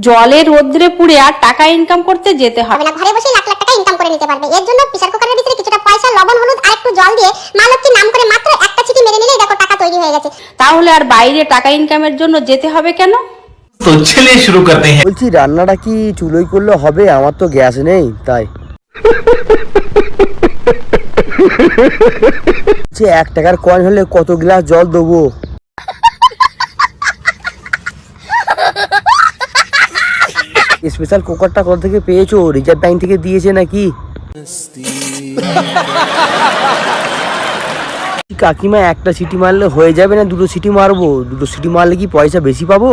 জলে রোদ্রে পুড়ে আর টাকা ইনকাম করতে যেতে হবে না, ঘরে বসে লাখ লাখ টাকা ইনকাম করে নিতে পারবে। এর জন্য প্রেসার কুকারের ভিতরে কিছুটা পয়সা, লবণ, হলুদ আর একটু জল দিয়ে মা লক্ষ্মীর নাম করে মাত্র একটা চিঠি মেরে নিলেই দেখো টাকা তৈরি হয়ে গেছে। তাহলে আর বাইরে টাকা ইনকামের জন্য যেতে হবে কেন? তো চলিए शुरू करते हैं। বলছি রান্নাটা কি চুলোই করলে হবে? আমার তো গ্যাস নেই, তাই 1 টাকার কয়েন হলে কত গ্লাস জল দেবো? স্পেশাল কুকারটা কোথা থেকে পেয়েছো? রিজার্ভ ব্যাংক থেকে দিয়েছে নাকি? কাকিমা একটা সিটি মারলে হয়ে যাবে না দুটো সিটি মারবো? দুটো সিটি মারলে কি পয়সা বেশি পাবো?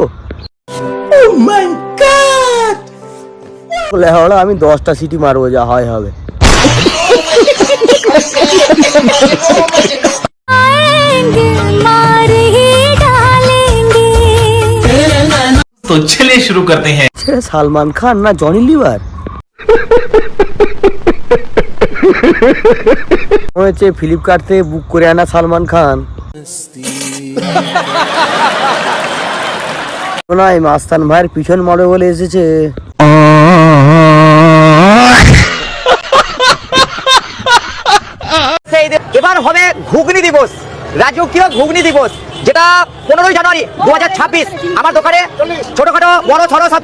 বলে হলো আমি 10টা সিটি মারবো, যা হয় হবে। तो चलिए शुरू करते हैं। সালমান খান না জনি লিভার? হয়েছে ফ্লিপকার্ট থেকে বুক করে আনা সালমান খান। নয় মাস্তান ভাইয়ের পিছন মারবে বলে এসেছে। এবার হবে ঘুগনি দিবস, রাজকীয় ঘুগনি দিবস, যেটা 15 জানুয়ারি 2026 আমার দোকানে ছোটখাটো বড় ছোট সব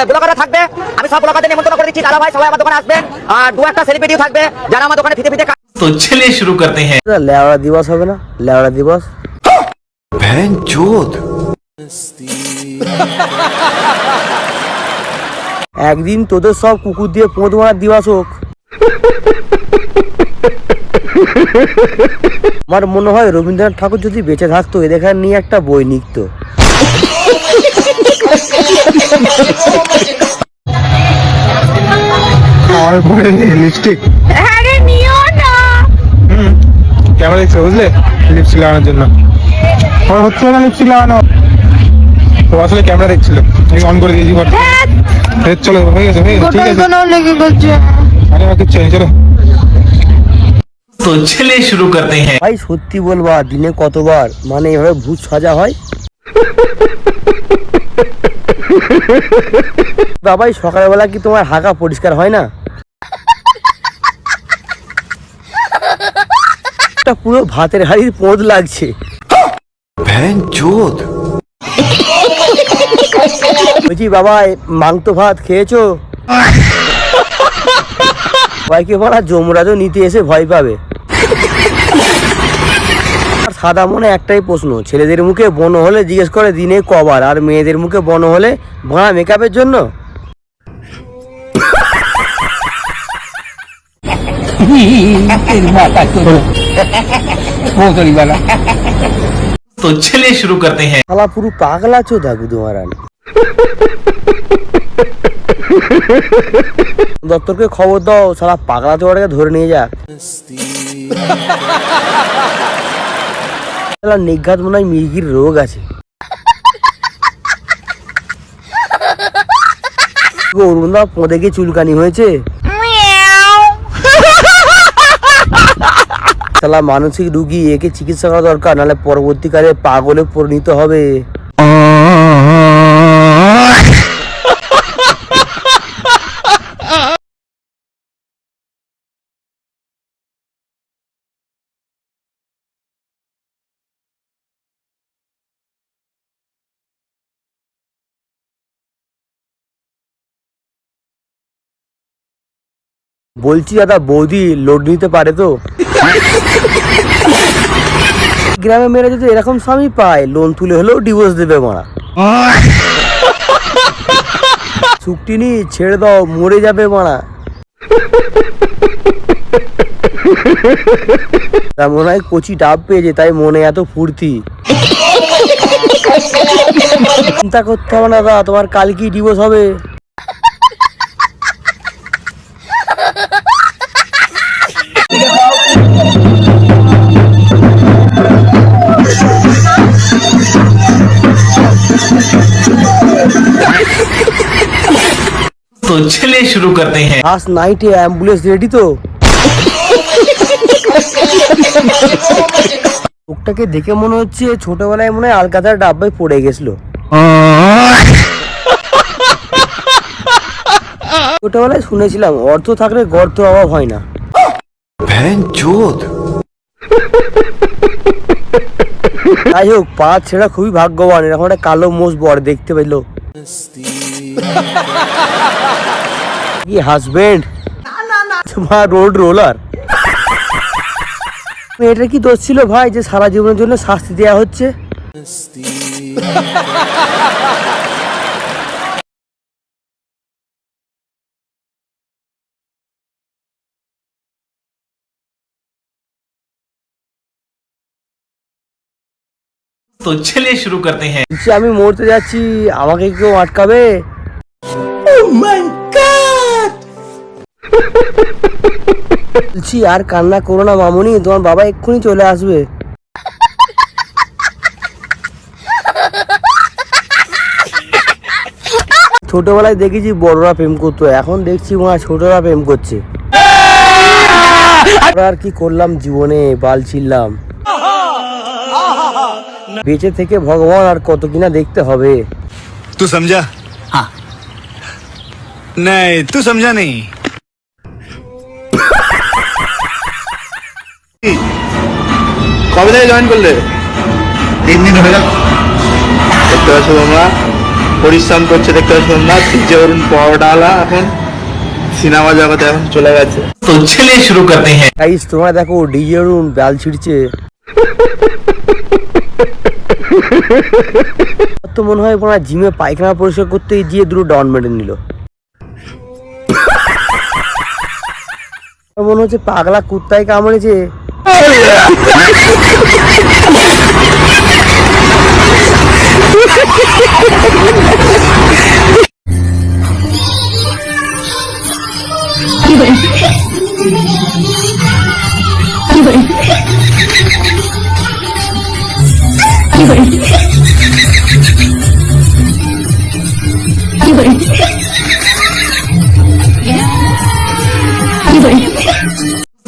ব্লগাররা থাকবে। আমি সব ব্লগারদের নিমন্ত্রণ করে দিচ্ছি, দাদা ভাই সবাই আমার দোকানে আসবেন। আর 2-1টা সেলিব্রিটিও থাকবে যারা আমার দোকানে ফিতে ফিতে। तो चलिए शुरू करते हैं। লেওড়া দিবস হবে না? লেওড়া দিবস একদিন তোদের সব কুকুর দিয়ে পোঁত মারার দিবস হোক। আমার মনে হয় রবীন্দ্রনাথ ঠাকুর যদি বেঁচে থাকতো এদের নিয়ে একটা বই লিখতো। লিপস্টিক ক্যামেরা দেখছো বুঝলে? লিপস্টিক লাগানোর জন্য আমার হচ্ছে না লিপস্টিক লাগানো। তো আসলে ক্যামেরা দেখছিল, অন করে দিয়েছি। চলো হয়ে গেছে, ঠিক আছে। আরে কিচ্ছু নেই, চলো। तो चलिए शुरू करते हैं। ভাই সত্যি বলবা দিনে কতবার মানে এভাবে ভূত সাজা হয়? বাবাই সকালবেলা কি তোমার হাগা পরিষ্কার হয় না? পুরো ভাতের হাড়ির পোঁত লাগছে। বলছি বাবা মাংতো ভাত খেয়েছো? ভাইকে বলা যমরাজও নিতে এসে ভয় পাবে। সাদা মনে একটাই প্রশ্ন, ছেলেদের মুখে বন হলে জিজ্ঞেস করে দিনে কবার, আর মেয়েদের মুখে বন হলে ভাড়া মেকআপের জন্য। तो चलिए शुरू करते हैं। শালা পুরো পাগলা চোদা গুদু মারানি। দপ্তরকে খবর দাও, শালা পাগলা চোদাটাকে ধরে নিয়ে যাক। নিঘাত মনে হয় মির্গির রোগ আছে। অরুণদা পোঁদে গিয়ে চুলকানি হয়েছে। শালা মানসিক রুগী, একে চিকিৎসা করা দরকার, নাহলে পরবর্তীকালে পাগলে পরিণত হবে। বলছি দাদা বৌদি লোড নিতে পারে তো? গ্রামে মেয়েরা যদি এরকম স্বামী পায় লোন তুলে হলেও ডিভোর্স দেবে মারা। চুক্তিনি ছেড়ে দাও, মরে যাবে মারা। মনে হয় কচি ডাব পেয়েছে তাই মনে এত ফুর্তি। চিন্তা করতে হবে না দাদা, তোমার কালকেই ডিভোর্স হবে। तो चलिए शुरू करते हैं। आज नाइटे एम्बुलेंस रेडी तो? লোকটাকে দেখে মনে হচ্ছে ছোটবেলায় মনে হয় আলকাতার ডাব্বায় পড়ে গেছিল। ছোটবেলায় শুনেছিলাম অর্থ থাকলে গর্ত অভাব হয় না। যাই হোক, পাঁচ ছেড়া খুবই ভাগ্যবান, এরকম একটা কালো মোষ বর দেখতে পেলো। কি হাজবেন্ড, তোমার রোড রোলার। এটা কি দোষ ছিল ভাই যে সারা জীবনের জন্য শাস্তি দেওয়া হচ্ছে? तो चलिए शुरू करते हैं। বলছি, আমি মরতে যাচ্ছি, আমাকে কেউ আটকাবে? বলছি, আর কান্না করো না মামুনি, তোমার বাবা এক্ষুনি চলে আসবে। ছোটবেলায় দেখেছি বড়রা প্রেম করতো, এখন দেখছি ছোটরা প্রেম করছে। আর কি করলাম জীবনে, বাল ছিললাম। বেঁচে থেকে ভগবান আর কত কিনা দেখতে হবে। तू समझा? हाँ। नहीं, तू समझा नहीं। কবে থেকে জয়েন করলে? 3 दिन হয়ে গেল। দেখতে পাচ্ছ তোমরা, পরিশ্রম করছে, দেখতে পাচ্ছ তোমরা। যে অরুণ পরডালা এখন সিনেমা জগতে এখন চলে গেছে। तो चलिए शुरू करते हैं। গাইস, তোমরা দেখো ডিজে রুন বাল ছিড়ছে। তো মনে হয় জিমে পায়খানা পরিষ্কার করতে গিয়ে দুটো ডাউন মেডেল নিল। মনে হচ্ছে পাগলা কুত্তায় কামড়েছে।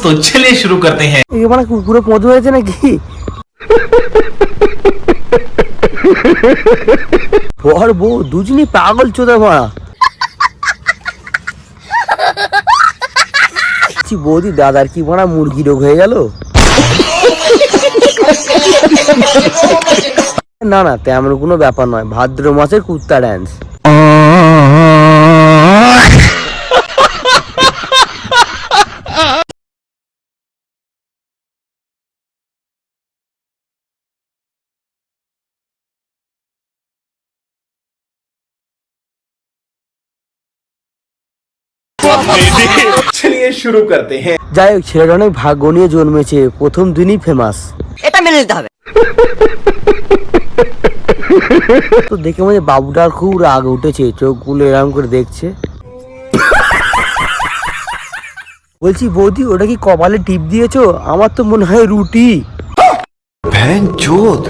तो चलिए शुरू करते हैं। মানে কুকুরে পদ হয়েছে নাকি? বর বউ দুজনই পাগল চোদা মারা। বৌদি দাদার কি মারা মুরগি রোগ হয়ে গেল? না না, তেমন কোনো ব্যাপার নয়, ভাদ্র মাসের কুত্তা ড্যান্স। চলিয়ে শুরু করতে হ্যাঁ। যাই হোক, ছেলেটা অনেক ভাগ্য নিয়ে জন্মেছে, প্রথম দিনই ফেমাস। এটা মেনে নিতে হবে। তো দেখে মনে বাবুটার খুব রাগ উঠেছে, চোখগুলো এরকম করে দেখছে। বলছি বৌদি, ওটা কি কপালে টিপ দিয়েছো? আমার তো মনে হয় রুটি। बहन चोद।